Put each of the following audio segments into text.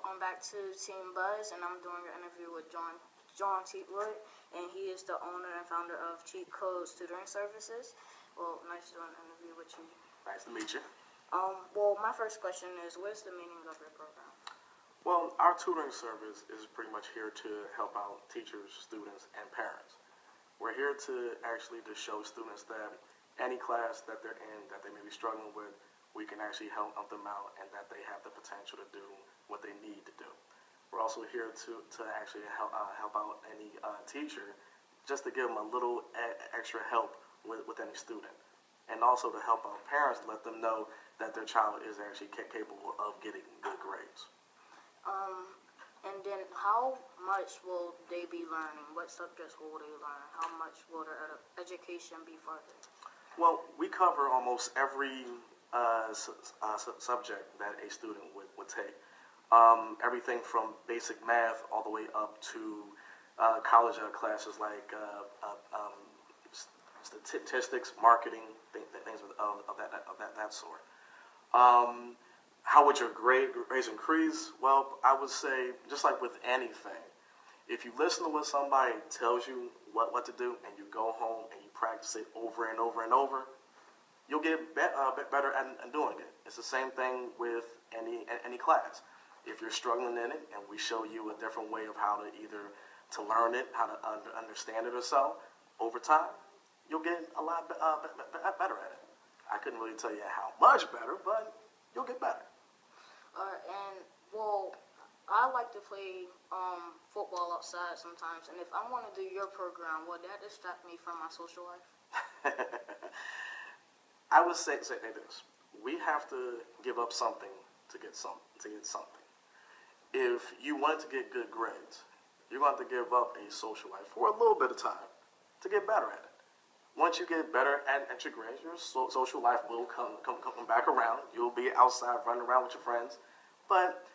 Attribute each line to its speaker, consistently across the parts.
Speaker 1: welcome back to Team Buzz, and I'm doing an interview with John Teetwood, and he is the owner and founder of Cheat Codes Tutoring Services. Well, nice doing an interview with you.
Speaker 2: Nice to meet you.
Speaker 1: Well, my first question is, what is the meaning of your program?
Speaker 2: Well, our tutoring service is pretty much here to help out teachers, students, and parents. We're here to actually show students that any class that they're in that they may be struggling with, we can actually help them out and that they have the potential to do what they need to do. We're also here to actually help out any teacher just to give them a little extra help with any student. And also to help out parents, let them know that their child is actually capable of getting good grades.
Speaker 1: And then how much will they be learning? What subjects will they learn? How much will their education be further?
Speaker 2: Well, we cover almost every subject that a student would take. Everything from basic math all the way up to college classes like statistics, marketing, things of that sort. How would your grades increase? Well, I would say, just like with anything, if you listen to what somebody tells you what to do and you go home and you practice it over and over and over, you'll get better at doing it. It's the same thing with any class. If you're struggling in it and we show you a different way of how to either to learn it, how to understand it or so, over time, you'll get a lot better at it. I couldn't really tell you how much better, but you'll get better.
Speaker 1: Well, I like to play football outside sometimes, and if I want to do your program, would that distract me from my social life?
Speaker 2: I would say this: we have to give up something to get something. If you want to get good grades, you're going to have to give up a social life for a little bit of time to get better at it. Once you get better at your grades, your social life will come back around. You'll be outside running around with your friends. But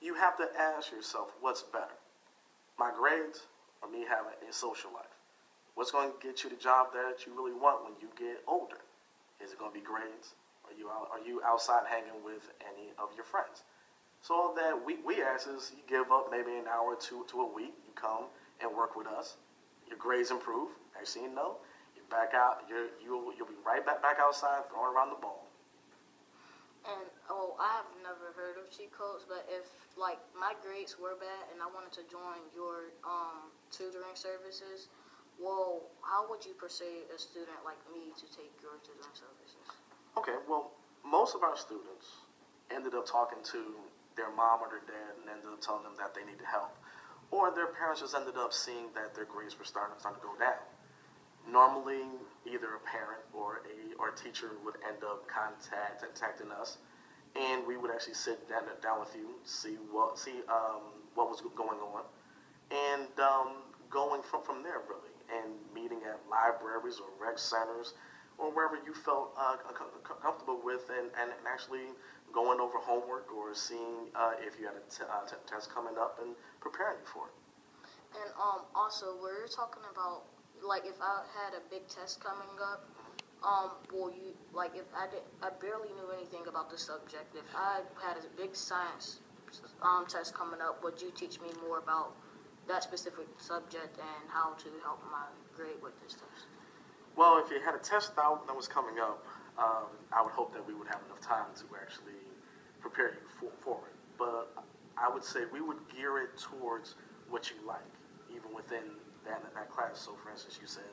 Speaker 2: you have to ask yourself, what's better? My grades or me having a social life? What's going to get you the job that you really want when you get older? Is it going to be grades? Are you outside hanging with any of your friends? So all that we ask is you give up maybe an hour or two to a week. You come and work with us. Your grades improve. Next thing you know, you're back out. You'll be right back outside throwing around the ball.
Speaker 1: And I have never heard of Cheat Codes, but if like my grades were bad and I wanted to join your tutoring services, well, how would you persuade a student like me to take your tutoring services?
Speaker 2: Okay, well, most of our students ended up talking to their mom or their dad and ended up telling them that they needed help. Or their parents just ended up seeing that their grades were starting to go down. Normally, either a parent or a teacher would end up contacting us, and we would actually sit down with you, see what was going on, and going from there really, and meeting at libraries or rec centers or wherever you felt comfortable with, and actually going over homework or seeing if you had a test coming up and preparing you for it.
Speaker 1: And also, we're talking about, like, if I had a big test coming up, if I barely knew anything about the subject. If I had a big science test coming up, would you teach me more about that specific subject and how to help my grade with this test?
Speaker 2: Well, if you had a test that was coming up, I would hope that we would have enough time to actually prepare you for it. But I would say we would gear it towards what you like, even within that class. So, for instance, you said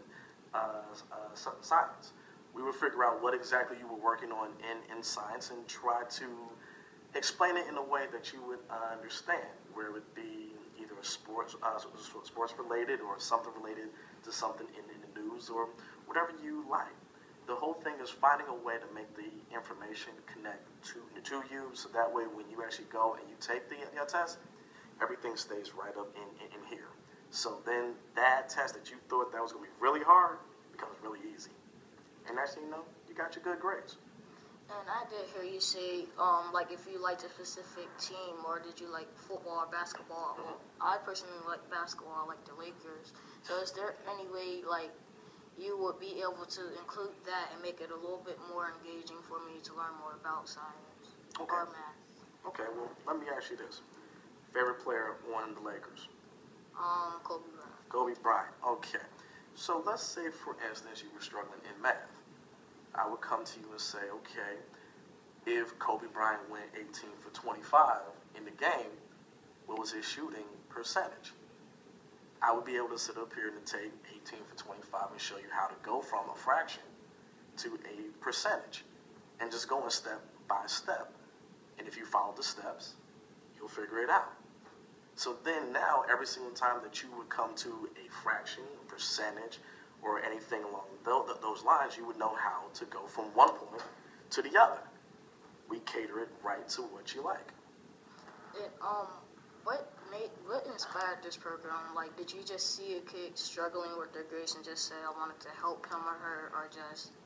Speaker 2: science. We would figure out what exactly you were working on in science and try to explain it in a way that you would understand, where it would be either sports related or something related to something in the news or whatever you like. The whole thing is finding a way to make the information connect to you, so that way when you actually go and you take the test, everything stays right up in here. So then that test that you thought that was going to be really hard becomes really easy. And actually, you got your good grades.
Speaker 1: And I did hear you say, if you liked a specific team, or did you like football or basketball? Well, I personally like basketball, I like the Lakers. So is there any way, you would be able to include that and make it a little bit more engaging for me to learn more about science or math?
Speaker 2: Okay, well, let me ask you this. Favorite player on the Lakers?
Speaker 1: Kobe Bryant.
Speaker 2: Kobe Bryant. Okay. So let's say, for instance, you were struggling in math. I would come to you and say, okay, if Kobe Bryant went 18 for 25 in the game, what was his shooting percentage? I would be able to sit up here and take 18 for 25 and show you how to go from a fraction to a percentage and just going step by step. And if you follow the steps, you'll figure it out. So then now, every single time that you would come to a fraction, a percentage, or anything along those lines, you would know how to go from one point to the other. We cater it right to what you like.
Speaker 1: And what inspired this program? Like, did you just see a kid struggling with their grades and just say, I wanted to help him or her, or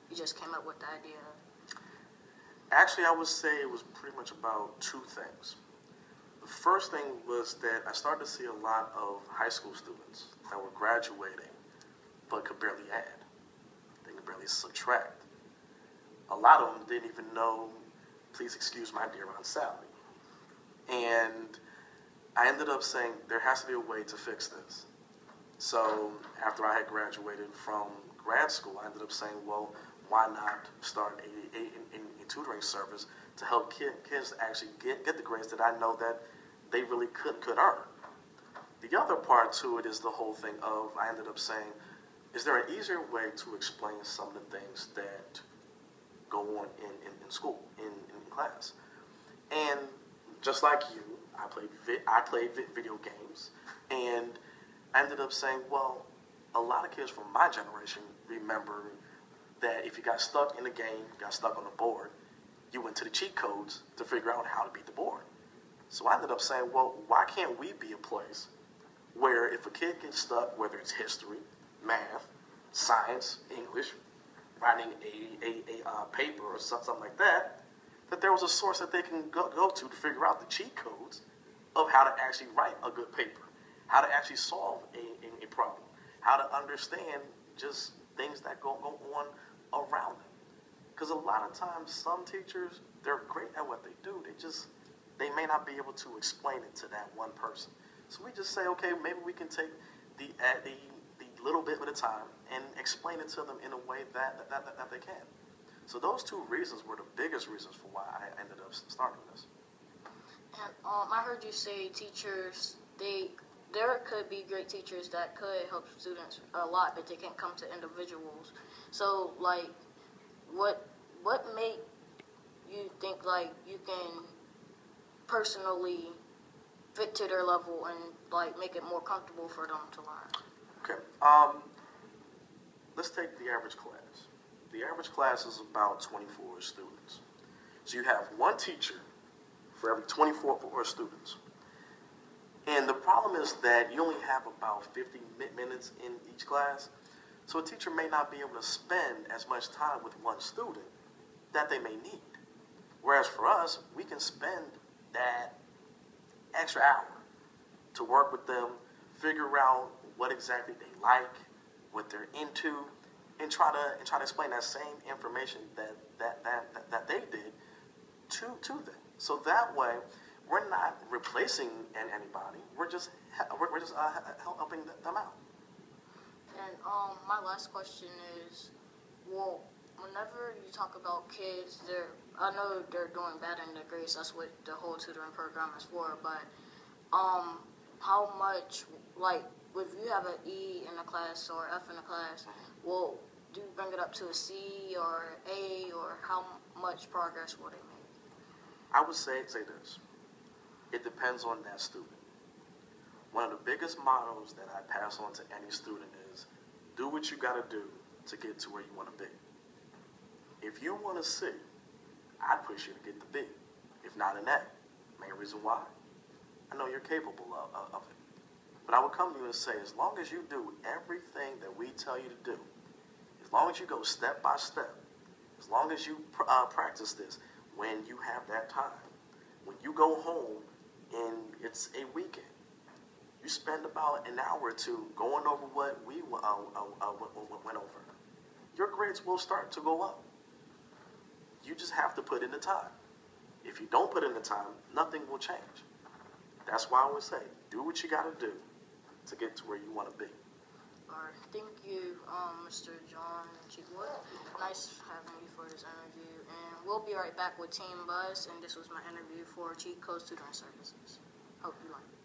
Speaker 1: you just came up with the idea?
Speaker 2: Actually, I would say it was pretty much about two things. The first thing was that I started to see a lot of high school students that were graduating but could barely add. They could barely subtract. A lot of them didn't even know, please excuse my dear Aunt Sally. And I ended up saying there has to be a way to fix this. So after I had graduated from grad school, I ended up saying, well, why not start a tutoring service to help kids actually get the grades that I know that they really could earn. The other part to it is the whole thing of, I ended up saying, is there an easier way to explain some of the things that go on in school, in class? And just like you, I played video games, and I ended up saying, well, a lot of kids from my generation remember that if you got stuck in a game, got stuck on the board, you went to the cheat codes to figure out how to beat the board. So I ended up saying, well, why can't we be a place where if a kid gets stuck, whether it's history, math, science, English, writing a paper or something like that, that there was a source that they can go to figure out the cheat codes of how to actually write a good paper, how to actually solve a problem, how to understand just things that go on around them. Because a lot of times, some teachers, they're great at what they do. They may not be able to explain it to that one person. So we just say, okay, maybe we can take the little bit at a time and explain it to them in a way that they can. So those two reasons were the biggest reasons for why I ended up starting this.
Speaker 1: And I heard you say teachers, there could be great teachers that could help students a lot, but they can't come to individuals. So, like, what made you think, like, you can personally fit to their level and, like, make it more comfortable for them to learn?
Speaker 2: Okay. Let's take the average class. The average class is about 24 students. So you have one teacher for every 24 students. And the problem is that you only have about 50 minutes in each class. So a teacher may not be able to spend as much time with one student that they may need. Whereas for us, we can spend that extra hour to work with them, figure out what exactly they like, what they're into, and try to explain that same information that they did to them. So that way, we're not replacing anybody. We're just helping them out.
Speaker 1: And my last question is, well, whenever you talk about kids, I know they're doing bad in their grades. That's what the whole tutoring program is for. But how much, like, if you have an E in a class or F in a class, well, do you bring it up to a C or A, or how much progress will they make?
Speaker 2: I would say this. It depends on that student. One of the biggest mottos that I pass on to any student is, do what you got to do to get to where you want to be. If you want a C, I'd push you to get the B, if not an A. Main reason why? I know you're capable of it. But I would come to you and say, as long as you do everything that we tell you to do, as long as you go step by step, as long as you practice this, when you have that time, when you go home and it's a weekend, you spend about an hour or two going over what we went over. Your grades will start to go up. You just have to put in the time. If you don't put in the time, nothing will change. That's why I always say, do what you got to do to get to where you want to be.
Speaker 1: All right, thank you, Mr. John Cheekwood. Nice having you for this interview, and we'll be right back with Team Buzz, and this was my interview for Cheat Codes Tutoring Services. Hope you like it.